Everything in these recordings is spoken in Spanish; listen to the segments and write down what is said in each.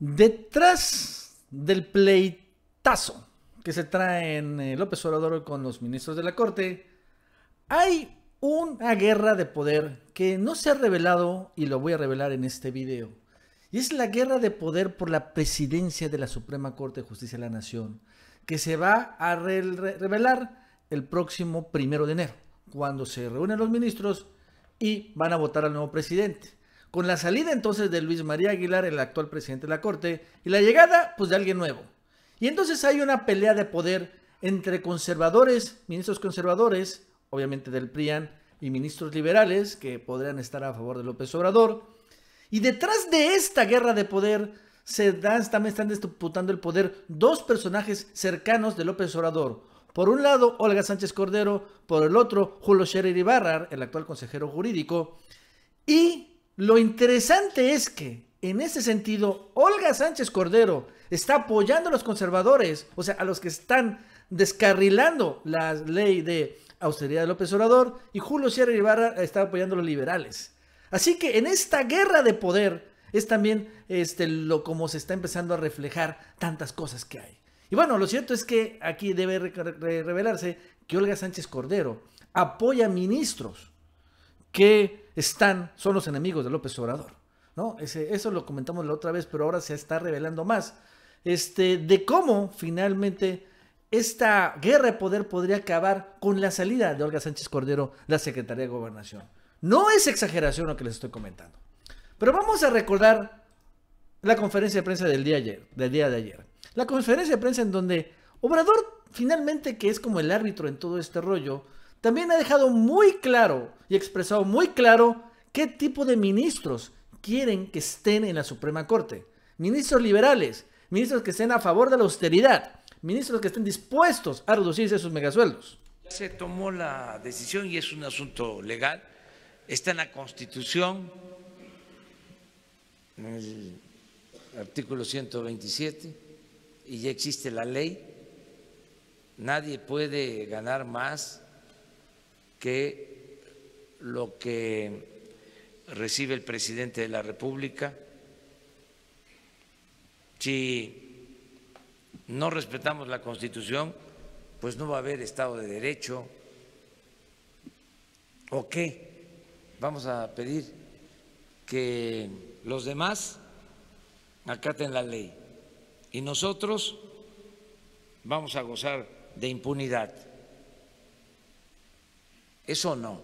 Detrás del pleitazo que se traen López Obrador con los ministros de la Corte, hay una guerra de poder que no se ha revelado y lo voy a revelar en este video. Y es la guerra de poder por la presidencia de la Suprema Corte de Justicia de la Nación, que se va a revelar el próximo 1 de enero, cuando se reúnen los ministros y van a votar al nuevo presidente. Con la salida entonces de Luis María Aguilar, el actual presidente de la Corte, y la llegada pues de alguien nuevo. Y entonces hay una pelea de poder entre conservadores, ministros conservadores, obviamente del PRIAN, y ministros liberales que podrían estar a favor de López Obrador. Y detrás de esta guerra de poder también están disputando el poder dos personajes cercanos de López Obrador. Por un lado, Olga Sánchez Cordero, por el otro, Julio Scherer Ibarra, el actual consejero jurídico. Y lo interesante es que, en ese sentido, Olga Sánchez Cordero está apoyando a los conservadores, o sea, a los que están descarrilando la ley de austeridad de López Obrador, y Julio Scherer Ibarra está apoyando a los liberales. Así que en esta guerra de poder es también como se está empezando a reflejar tantas cosas que hay. Y bueno, lo cierto es que aquí debe revelarse que Olga Sánchez Cordero apoya a ministros que son los enemigos de López Obrador, ¿no? Eso lo comentamos la otra vez, pero ahora se está revelando más de cómo finalmente esta guerra de poder podría acabar con la salida de Olga Sánchez Cordero, la Secretaría de Gobernación. No es exageración lo que les estoy comentando. Pero vamos a recordar la conferencia de prensa del día de ayer. La conferencia de prensa en donde Obrador, finalmente, que es como el árbitro en todo este rollo, también ha dejado muy claro y expresado muy claro qué tipo de ministros quieren que estén en la Suprema Corte. Ministros liberales, ministros que estén a favor de la austeridad, ministros que estén dispuestos a reducirse sus megasueldos. Se tomó la decisión y es un asunto legal. Está en la Constitución, en el artículo 127, y ya existe la ley. Nadie puede ganar más que lo que recibe el presidente de la República. Si no respetamos la Constitución, pues no va a haber Estado de Derecho. ¿O qué? Vamos a pedir que los demás acaten la ley y nosotros vamos a gozar de impunidad. Eso no.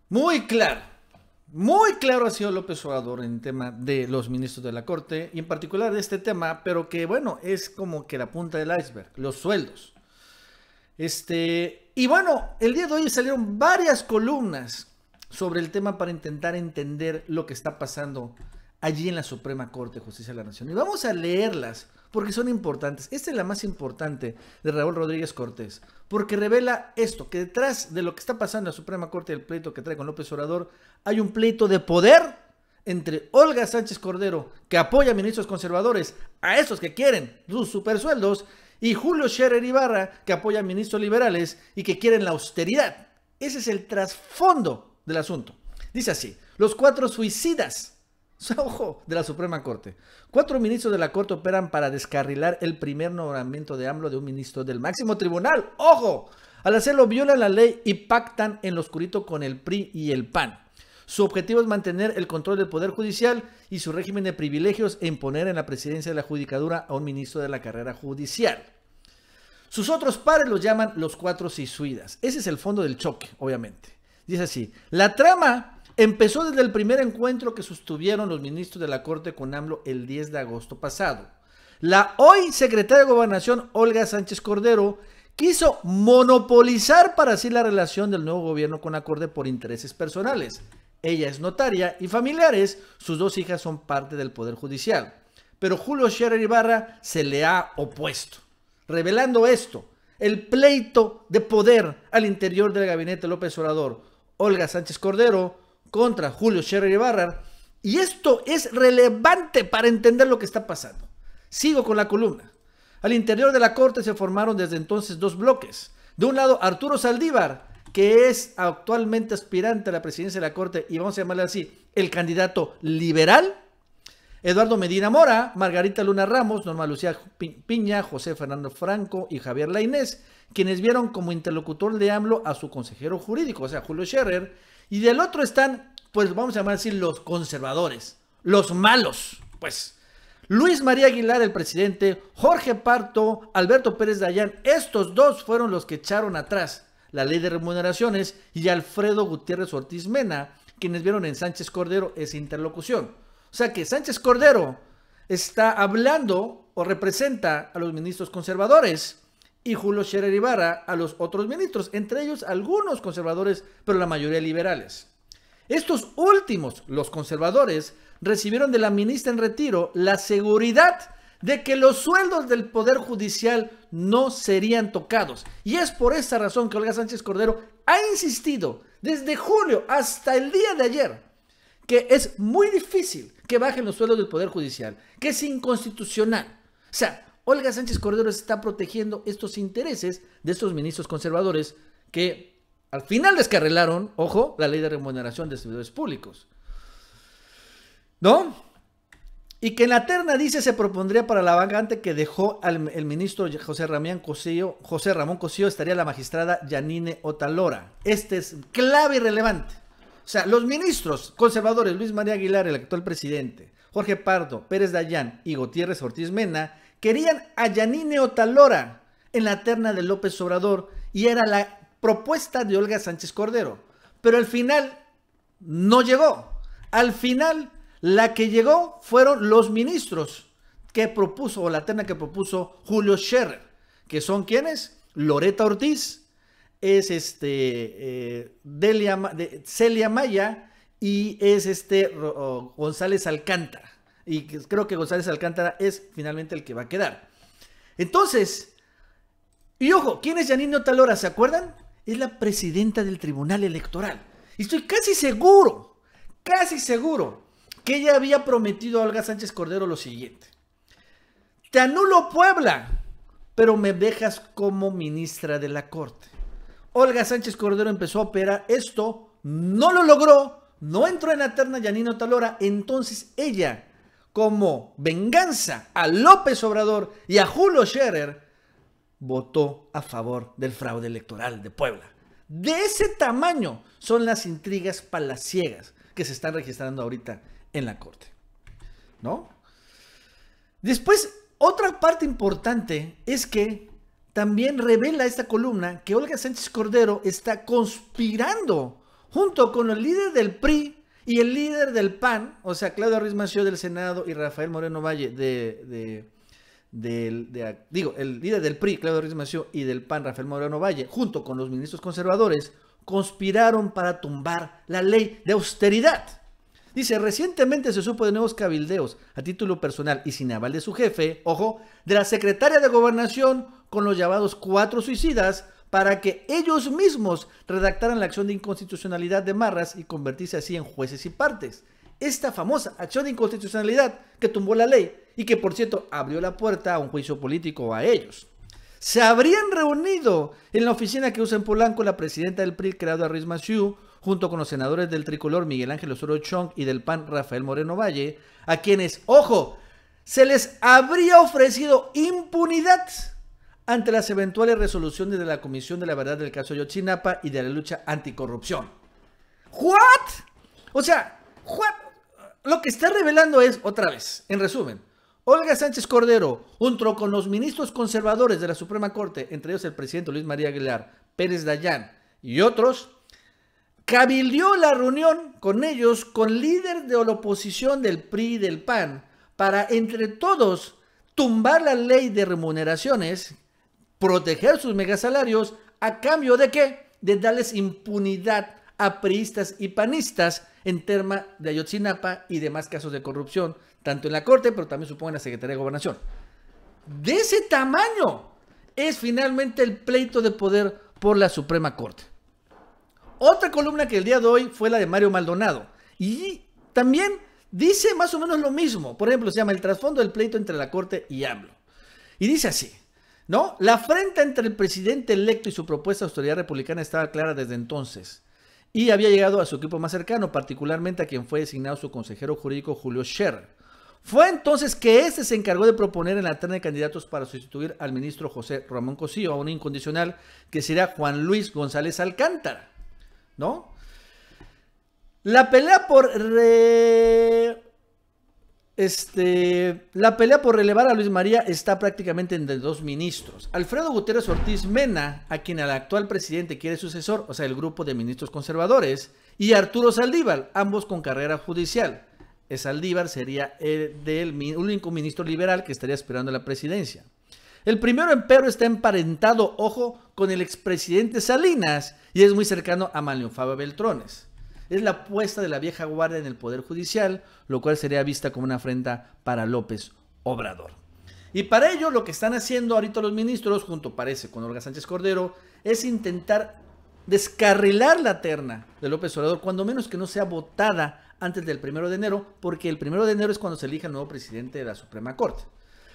Muy claro ha sido López Obrador en el tema de los ministros de la Corte y en particular de este tema, pero que bueno, es como que la punta del iceberg, los sueldos. Y bueno, el día de hoy salieron varias columnas sobre el tema para intentar entender lo que está pasando allí en la Suprema Corte de Justicia de la Nación. Y vamos a leerlas porque son importantes. Esta es la más importante de Raúl Rodríguez Cortés, porque revela esto, que detrás de lo que está pasando en la Suprema Corte, del pleito que trae con López Obrador, hay un pleito de poder entre Olga Sánchez Cordero, que apoya a ministros conservadores, a esos que quieren sus supersueldos, y Julio Scherer Ibarra, que apoya a ministros liberales y que quieren la austeridad. Ese es el trasfondo del asunto. Dice así: los 4 suicidas, ojo, de la Suprema Corte. 4 ministros de la Corte operan para descarrilar el primer nombramiento de AMLO de un ministro del máximo tribunal. ¡Ojo! Al hacerlo violan la ley y pactan en lo oscurito con el PRI y el PAN. Su objetivo es mantener el control del Poder Judicial y su régimen de privilegios e imponer en la presidencia de la Judicatura a un ministro de la carrera judicial. Sus otros pares los llaman los 4 suicidas. Ese es el fondo del choque, obviamente. Dice así: la trama empezó desde el primer encuentro que sostuvieron los ministros de la Corte con AMLO el 10 de agosto pasado. La hoy secretaria de Gobernación, Olga Sánchez Cordero, quiso monopolizar para sí la relación del nuevo gobierno con la Corte por intereses personales. Ella es notaria y familiares, sus 2 hijas son parte del Poder Judicial. Pero Julio Scherer Ibarra se le ha opuesto, revelando esto: el pleito de poder al interior del gabinete de López Obrador. Olga Sánchez Cordero contra Julio Scherer Ibarra. Y esto es relevante para entender lo que está pasando. Sigo con la columna. Al interior de la Corte se formaron desde entonces 2 bloques. De un lado, Arturo Saldívar, que es actualmente aspirante a la presidencia de la Corte, y vamos a llamarle así, el candidato liberal. Eduardo Medina Mora, Margarita Luna Ramos, Norma Lucía Piña, José Fernando Franco y Javier Lainez, quienes vieron como interlocutor de AMLO a su consejero jurídico, o sea, Julio Scherer, y del otro están, pues vamos a llamar así, los conservadores, los malos, pues. Luis María Aguilar, el presidente, Jorge Pardo, Alberto Pérez Dayán, estos dos fueron los que echaron atrás la ley de remuneraciones, y Alfredo Gutiérrez Ortiz Mena, quienes vieron en Sánchez Cordero esa interlocución. O sea que Sánchez Cordero está hablando o representa a los ministros conservadores y Julio Scherer Ibarra a los otros ministros, entre ellos algunos conservadores, pero la mayoría liberales. Estos últimos, los conservadores, recibieron de la ministra en retiro la seguridad de que los sueldos del Poder Judicial no serían tocados. Y es por esa razón que Olga Sánchez Cordero ha insistido desde julio hasta el día de ayer que es muy difícil que bajen los sueldos del Poder Judicial, que es inconstitucional. O sea, Olga Sánchez Cordero está protegiendo estos intereses de estos ministros conservadores que al final descarrilaron, ojo, la ley de remuneración de servidores públicos, ¿no? Y que en la terna, dice, se propondría para la vacante que dejó el ministro José Ramón Cosío, estaría la magistrada Yanine Otalora. Este es clave y relevante. O sea, los ministros conservadores, Luis María Aguilar, el actual presidente, Jorge Pardo, Pérez Dayán y Gutiérrez Ortiz Mena, querían a Yanine Otalora en la terna de López Obrador y era la propuesta de Olga Sánchez Cordero. Pero al final no llegó. Al final la que llegó fueron los ministros que propuso, o la terna que propuso Julio Scherer, que son ¿quiénes? Loreta Ortiz, es Celia Maya y es González Alcántara. Y creo que González Alcántara es finalmente el que va a quedar. Entonces, y ojo, ¿quién es Yanine Otalora? ¿Se acuerdan? Es la presidenta del Tribunal Electoral. Y estoy casi seguro que ella había prometido a Olga Sánchez Cordero lo siguiente: te anulo Puebla, pero me dejas como ministra de la Corte. Olga Sánchez Cordero empezó a operar esto, no lo logró, no entró en la terna Yanine Otalora. Entonces ella, como venganza a López Obrador y a Julio Scherer, votó a favor del fraude electoral de Puebla. De ese tamaño son las intrigas palaciegas que se están registrando ahorita en la Corte, ¿no? Después, otra parte importante es que también revela esta columna que Olga Sánchez Cordero está conspirando junto con el líder del PRI y el líder del PAN, o sea, Claudio Ruiz Massieu del Senado y Rafael Moreno Valle el líder del PRI, Claudio Ruiz Massieu, y del PAN, Rafael Moreno Valle, junto con los ministros conservadores, conspiraron para tumbar la ley de austeridad. Dice, recientemente se supo de nuevos cabildeos a título personal y sin aval de su jefe, ojo, de la secretaria de Gobernación con los llamados 4 suicidas para que ellos mismos redactaran la acción de inconstitucionalidad de Marras y convertirse así en jueces y partes. Esta famosa acción de inconstitucionalidad que tumbó la ley y que, por cierto, abrió la puerta a un juicio político a ellos. Se habrían reunido en la oficina que usa en Polanco la presidenta del PRI, Claudia Ruiz Massieu, junto con los senadores del Tricolor Miguel Ángel Osorio Chong y del PAN Rafael Moreno Valle, a quienes, ojo, se les habría ofrecido impunidad ante las eventuales resoluciones de la Comisión de la Verdad del caso Ayotzinapa y de la lucha anticorrupción. ¿What? O sea, lo que está revelando es, otra vez, en resumen, Olga Sánchez Cordero, junto con los ministros conservadores de la Suprema Corte, entre ellos el presidente Luis María Aguilar, Pérez Dayán y otros, cabildeó la reunión con ellos, con líder de la oposición del PRI y del PAN, para entre todos tumbar la ley de remuneraciones, proteger sus megasalarios, ¿a cambio de qué? De darles impunidad a priistas y panistas en tema de Ayotzinapa y demás casos de corrupción, tanto en la Corte, pero también supongo en la Secretaría de Gobernación. De ese tamaño es finalmente el pleito de poder por la Suprema Corte. Otra columna que el día de hoy fue la de Mario Maldonado. Y también dice más o menos lo mismo. Por ejemplo, se llama El trasfondo del pleito entre la Corte y AMLO. Y dice así, ¿no? La afrenta entre el presidente electo y su propuesta de austeridad republicana estaba clara desde entonces. Y había llegado a su equipo más cercano, particularmente a quien fue designado su consejero jurídico Julio Scherer. Fue entonces que este se encargó de proponer en la terna de candidatos para sustituir al ministro José Ramón Cosío a un incondicional que sería Juan Luis González Alcántara, ¿no? La pelea por relevar a Luis María está prácticamente entre dos ministros. Alfredo Gutiérrez Ortiz Mena, a quien el actual presidente quiere sucesor, o sea, el grupo de ministros conservadores, y Arturo Saldívar, ambos con carrera judicial. Saldívar sería el único ministro liberal que estaría aspirando a la presidencia. El primero, empero, está emparentado, ojo, con el expresidente Salinas y es muy cercano a Manlio Fabio Beltrones. Es la apuesta de la vieja guardia en el Poder Judicial, lo cual sería vista como una afrenta para López Obrador. Y para ello, lo que están haciendo ahorita los ministros, junto parece con Olga Sánchez Cordero, es intentar descarrilar la terna de López Obrador, cuando menos que no sea votada antes del 1 de enero, porque el 1 de enero es cuando se elija el nuevo presidente de la Suprema Corte.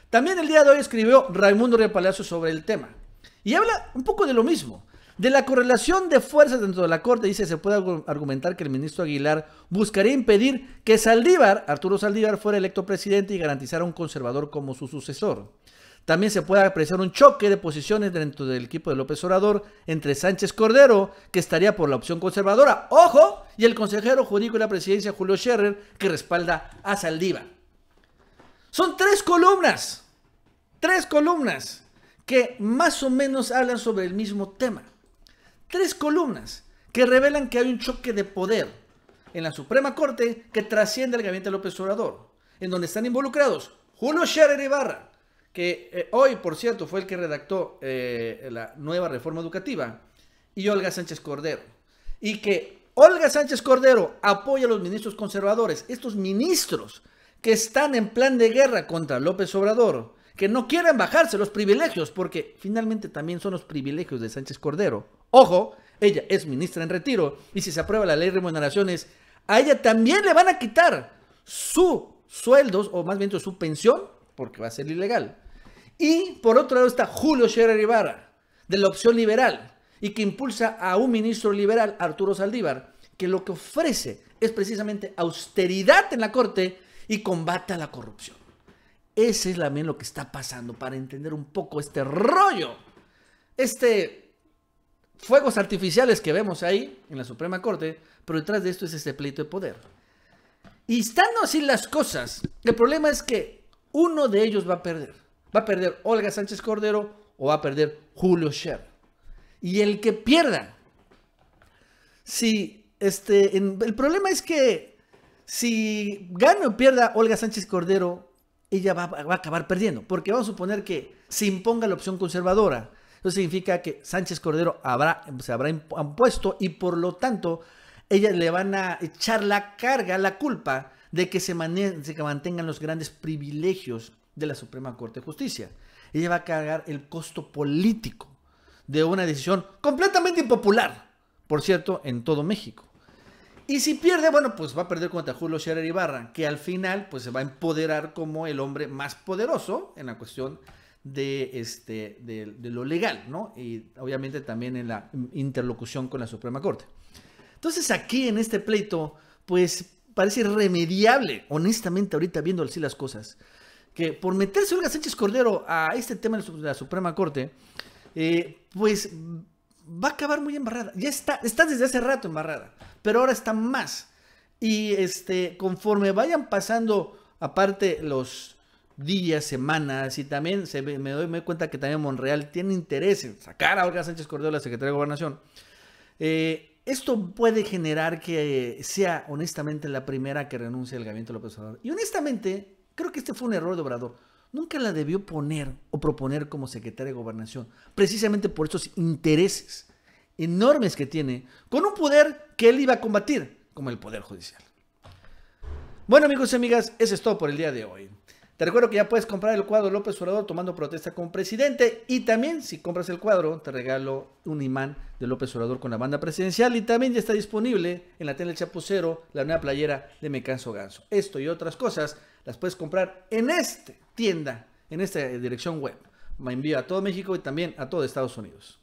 También el día de hoy escribió Raimundo Rial Palacio sobre el tema, y habla un poco de lo mismo, de la correlación de fuerzas dentro de la Corte. Dice, se puede argumentar que el ministro Aguilar buscaría impedir que Arturo Saldívar, fuera electo presidente y garantizara un conservador como su sucesor. También se puede apreciar un choque de posiciones dentro del equipo de López Obrador entre Sánchez Cordero, que estaría por la opción conservadora, ¡ojo!, y el consejero jurídico de la presidencia, Julio Scherer, que respalda a Saldívar. Son tres columnas que más o menos hablan sobre el mismo tema. Tres columnas que revelan que hay un choque de poder en la Suprema Corte que trasciende al gabinete de López Obrador, en donde están involucrados Julio Scherer Ibarra, que hoy, por cierto, fue el que redactó la nueva reforma educativa, y Olga Sánchez Cordero. Y que Olga Sánchez Cordero apoya a los ministros conservadores, estos ministros que están en plan de guerra contra López Obrador, que no quieren bajarse los privilegios, porque finalmente también son los privilegios de Sánchez Cordero. Ojo, ella es ministra en retiro, y si se aprueba la ley de remuneraciones, a ella también le van a quitar sus sueldos, o más bien su pensión, porque va a ser ilegal. Y por otro lado está Julio Scherer Ibarra, de la opción liberal, y que impulsa a un ministro liberal, Arturo Saldívar, que lo que ofrece es precisamente austeridad en la Corte y combate a la corrupción. Ese es también lo que está pasando, para entender un poco este rollo, fuegos artificiales que vemos ahí en la Suprema Corte, pero detrás de esto es este pleito de poder. Y estando así las cosas, el problema es que uno de ellos va a perder. Va a perder Olga Sánchez Cordero o va a perder Julio Scherer. Y el que pierda, el problema es que si gana o pierda Olga Sánchez Cordero, ella va a acabar perdiendo, porque vamos a suponer que se imponga la opción conservadora. Eso significa que Sánchez Cordero se habrá impuesto, y por lo tanto ella le van a echar la carga, la culpa de que se mantengan los grandes privilegios de la Suprema Corte de Justicia. Ella va a cargar el costo político de una decisión completamente impopular, por cierto, en todo México. Y si pierde, bueno, pues va a perder contra Julio Scherer Ibarra, que al final pues se va a empoderar como el hombre más poderoso en la cuestión de lo legal, ¿no? Y obviamente también en la interlocución con la Suprema Corte. Entonces aquí en este pleito, pues parece irremediable, honestamente, ahorita viendo así las cosas, que por meterse Olga Sánchez Cordero a este tema de la Suprema Corte, pues va a acabar muy embarrada. Ya está desde hace rato embarrada, pero ahora está más. Y conforme vayan pasando, aparte los días, semanas, y también me doy cuenta que también Monreal tiene interés en sacar a Olga Sánchez Cordero, la secretaria de Gobernación. Esto puede generar que sea honestamente la primera que renuncie al gabinete de López Obrador. Y honestamente, creo que este fue un error de Obrador. Nunca la debió poner o proponer como secretaria de Gobernación, precisamente por estos intereses enormes que tiene, con un poder que él iba a combatir, como el Poder Judicial. Bueno, amigos y amigas, eso es todo por el día de hoy. Te recuerdo que ya puedes comprar el cuadro López Obrador tomando protesta como presidente, y también si compras el cuadro te regalo un imán de López Obrador con la banda presidencial, y también ya está disponible en la tienda del Chapucero la nueva playera de Me Canso Ganso. Esto y otras cosas las puedes comprar en esta tienda, en esta dirección web. Me envío a todo México y también a todo Estados Unidos.